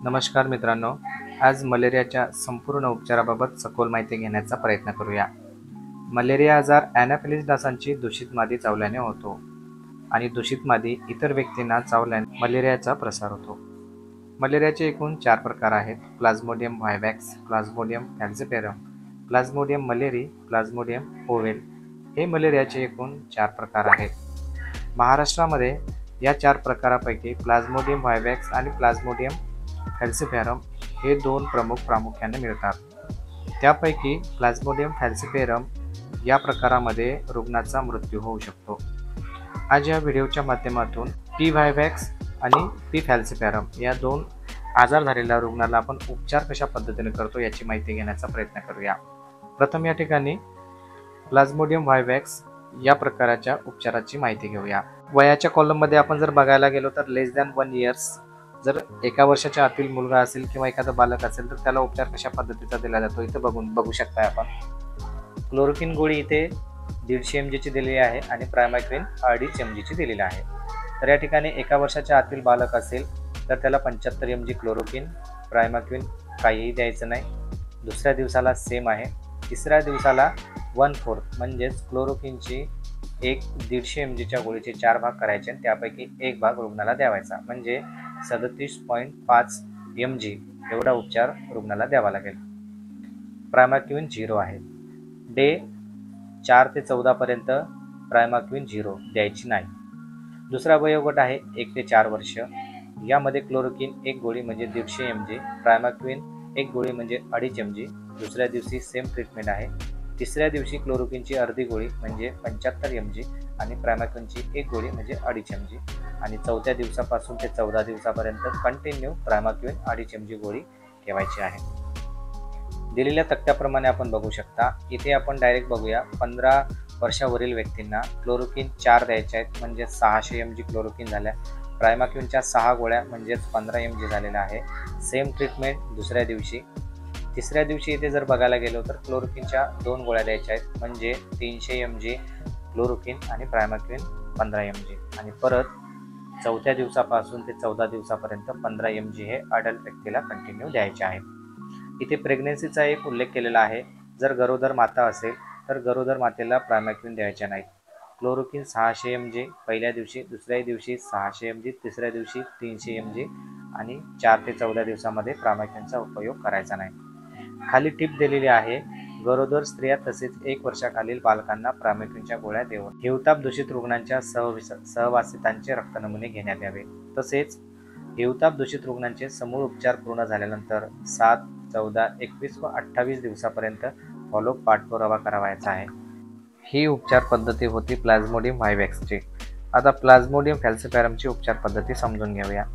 नमस्कार मित्रांनो, आज मलेरियाच्या संपूर्ण उपचाराबाबत सखोल माहिती घेण्याचा प्रयत्न करूया. मलेरिया आजार ॲनाफिलीज डासांची दूषित मादी चावल्याने होतो आणि दूषित मादी इतर व्यक्तींना चावल्याने मलेरियाचा प्रसार होतो. मलेरियाचे एकूण 4 प्रकार आहेत: Plasmodium vivax, Plasmodium falciparum, Plasmodium malariae, Plasmodium ovale. हे मलेरियाचे एकूण 4 प्रकार आहेत. महाराष्ट्रामध्ये या 4 प्रकारापैकी प्लाझ्मोडियम व्हायवॅक्स आणि प्लाझ्मोडियम फॅल्सिपेरम हे 2 प्रामुख्याने मिळतात. त्यापैकी प्लाझ्मोडियम फॅल्सिपेरम या प्रकारामध्ये रुग्णाचा मृत्यू होऊ शकतो. आज या व्हिडिओच्या माध्यमातून पी व्हायवॅक्स आणि पी फॅल्सिपेरम या 2 आजार झालेल्या रुग्णाला आपण उपचार कशा पद्धतीने करतो याची माहिती घेण्याचा प्रयत्न करूया. प्रथम या ठिकाणी प्लाझ्मोडियम व्हायवॅक्स या प्रकाराच्या उपचाराची माहिती घेऊया. वयाच्या कॉलममध्ये आपण जर बघायला गेलो तर लेस दॅन 1 इयर्स, जर 1 वर्षाच्या आतील मुलगा असेल किंवा एखादा बालक असेल तर त्याला उपचार कशा पद्धतीचा दिला जातो इथे बघू शकता आपण. क्लोरोक्विन गोळी इथे 150 mg ची दिलेली आहे आणि प्रायमाक्विन 2.5 mg ची दिलेली आहे. तर या ठिकाणी 1 वर्षाच्या आतील बालक असेल तर त्याला 75 mg क्लोरोक्विन, प्रायमाक्विन काहीही द्यायचं नाही. दुसऱ्या दिवसाला सेम आहे. तिसऱ्या दिवसाला 1/4 म्हणजेच क्लोरोक्विनची 150 mg च्या गोळीचे 4 भाग करायचे आणि त्यापैकी 1 भाग रुग्णाला द्यावायचा, म्हणजे 37.5 mg एवढा उपचार रुग्णाला द्यावा लागेल. प्रायमाक्विन 0 आहे. डे 4 ते 14 पर्यंत प्रायमाक्विन 0 द्यायची नाही. दुसरा वयोगट आहे 1 ते 4 वर्ष. यामध्ये क्लोरोक्विन 1 गोळी म्हणजे 150 mg, प्रायमाक्विन 1 गोळी म्हणजे 2.5 mg. दुसऱ्या दिवशी सेम ट्रीटमेंट आहे. तिसऱ्या दिवशी क्लोरोक्विनची अर्धी गोळी म्हणजे 75 mg आणि प्रायमाक्विनची 1 गोळी म्हणजे 2.5 mg आणि 4थ्या दिवसापासून ते 14 दिवसापर्यंत कंटिन्यू प्रायमाक्विन 2.5 mg गोळी ठेवायची आहे. दिलेल्या तक्त्याप्रमाणे आपण बघू शकता. इथे आपण डायरेक्ट बघूया. 15 वर्षावरील व्यक्तींना क्लोरोक्विन 4 द्यायचे आहेत, म्हणजे 600 mg क्लोरोक्विन झाल्या. प्रायमाक्विनच्या 6 गोळ्या म्हणजेच 15 mg झालेल्या आहे. सेम ट्रीटमेंट दुसऱ्या दिवशी. तिसऱ्या दिवशी इथे जर बघायला गेलो तर क्लोरोक्विनच्या 2 गोळ्या द्यायच्या आहेत, म्हणजे 300 mg क्लोरोक्विन आणि प्रायमाक्विन 15 mg आणि परत 4थ्या दिवसापासून ते 14 दिवसापर्यंत 15 mg हे अडल्ट व्यक्तीला कंटिन्यू द्यायचे आहे. इथे प्रेग्नेन्सीचा एक उल्लेख केलेला आहे. जर गरोदर माता असेल तर गरोदर मातेला प्रायमाक्विन द्यायचे नाहीत. क्लोरोक्विन 600 mg पहिल्या दिवशी, दुसऱ्या दिवशी 600 mg, तिसऱ्या दिवशी 300 mg आणि 4 ते 14 दिवसामध्ये प्रायमाक्विनचा उपयोग करायचा नाही. खाली टिप दिलेली आहे. गरोदर स्त्रिया तसेच 1 वर्षाखालील बालकांना प्रायमाक्विनच्या गोळ्या देऊन हिवताप दूषित रुग्णांच्या सहवासितांचे रक्तनमुने घेण्यात यावे. तसेच हिवताप दूषित रुग्णांचे समूळ उपचार पूर्ण झाल्यानंतर 7, 14, 21 व 28 दिवसापर्यंत फॉलोअप पाठपुरावा करावायचा आहे. ही उपचार पद्धती होती प्लाझ्मोडियम व्हायवॅक्सची. आता प्लाझ्मोडियम फॅल्सिपेरमची उपचार पद्धती समजून घेऊया.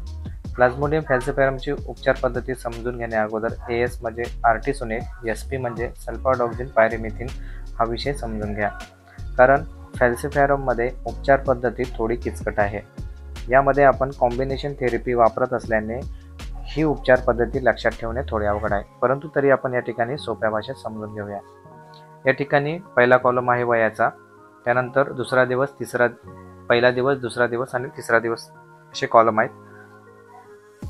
प्लाझ्मोडियम फॅल्सिपेरमची उपचार पद्धती समजून घेण्या अगोदर AS म्हणजे आर्टिसोनेट, SP म्हणजे सल्फाडॉक्सिन पायरिमिथिन हा विषय समजून घ्या, कारण फॅल्सिपेरममध्ये उपचार पद्धती थोडी किचकट आहे. यामध्ये आपण कॉम्बिनेशन थेरपी वापरत असल्याने ही उपचार पद्धती लक्षात ठेवणे थोडे अवघड आहे, परंतु तरी आपण या ठिकाणी सोप्या भाषेत समजून घेऊया. या ठिकाणी पहिला कॉलम आहे वयाचा, त्यानंतर दुसरा दिवस, पहिला दिवस, दुसरा दिवस आणि तिसरा दिवस असे कॉलम आहेत.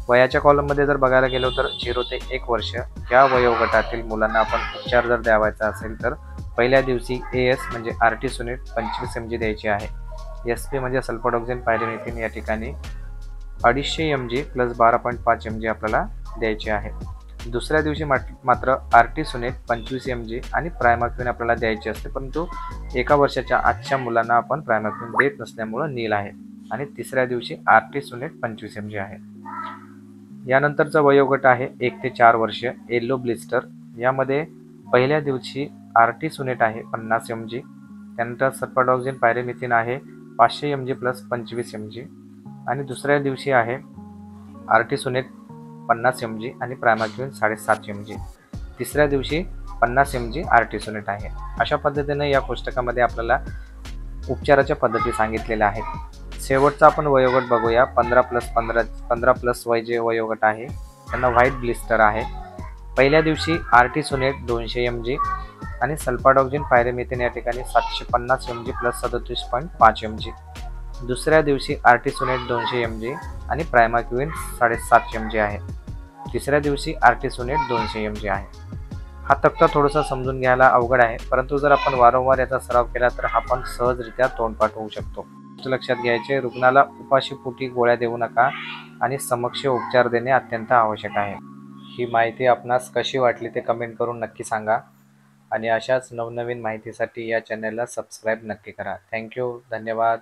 वयाच्या कॉलममध्ये जर बघायला गेलो तर 0 ते 1 वर्ष या वयोगटातील मुलांना आपण उपचार जर द्यावायचा असेल तर पहिल्या दिवशी AS म्हणजे आर्टिसोनेट 25 mg द्यायची आहे. SP म्हणजे सल्फाडॉक्सिन पायरिमिथिन या ठिकाणी 250 mg + 12.5 mg आपल्याला द्यायचे आहे. दुसऱ्या दिवशी मात्र आर्टिसोनेट 25 mg आणि प्रायमाक्विन आपल्याला द्यायचे असते, परंतु 1 वर्षाच्या आजच्या मुलांना आपण प्रायमाक्विन देत नसल्यामुळे नील आहे. आणि तिसऱ्या दिवशी आर्टिसोनेट 25 mg आहे. यानंतरचा वयोगट आहे 1 ते 4 वर्ष, येलो ब्लिस्टर. यामध्ये पहिल्या दिवशी आर्टिसोनेट आहे 50 mg, त्यानंतर सल्फाडॉक्सिन पायरिमिथिन आहे 500 mg + 25 mg आणि दुसऱ्या दिवशी आहे आर्टिसोनेट 50 mg आणि प्रायमाक्विन 7.5 mg. तिसऱ्या दिवशी 50 mg आर्टिसोनेट आहे. अशा पद्धतीने या पुस्तकामध्ये आपल्याला उपचाराच्या पद्धती सांगितलेल्या आहेत. शेवटचा आपण वयोगट बघूया. 15+ वय जे वयोगट आहे त्यांना व्हाईट ब्लिस्टर आहे. पहिल्या दिवशी आर्टिसोनेट 200 mg आणि सल्फाडॉक्सिन पायरिमिथिन या ठिकाणी 750 mg + 37.5 mg. दुसऱ्या दिवशी आर्टिसोनेट 200 mg आणि प्रायमाक्विन 7.5 mg आहे. तिसऱ्या दिवशी आर्टिसोनेट 200 mg आहे. हा तक्ता थोडासा समजून घ्यायला अवघड आहे, परंतु जर आपण वारंवार याचा सराव केला तर आपण सहजरित्या तोंडपाठ होऊ शकतो. लक्षात घ्यायचे, रुग्णाला उपाशीपोटी गोळ्या देऊ नका आणि समक्ष उपचार देणे अत्यंत आवश्यक आहे. ही माहिती आपणास कशी वाटली ते कमेंट करून नक्की सांगा आणि अशाच नवनवीन माहितीसाठी या चॅनलला सबस्क्राईब नक्की करा. थँक्यू. धन्यवाद.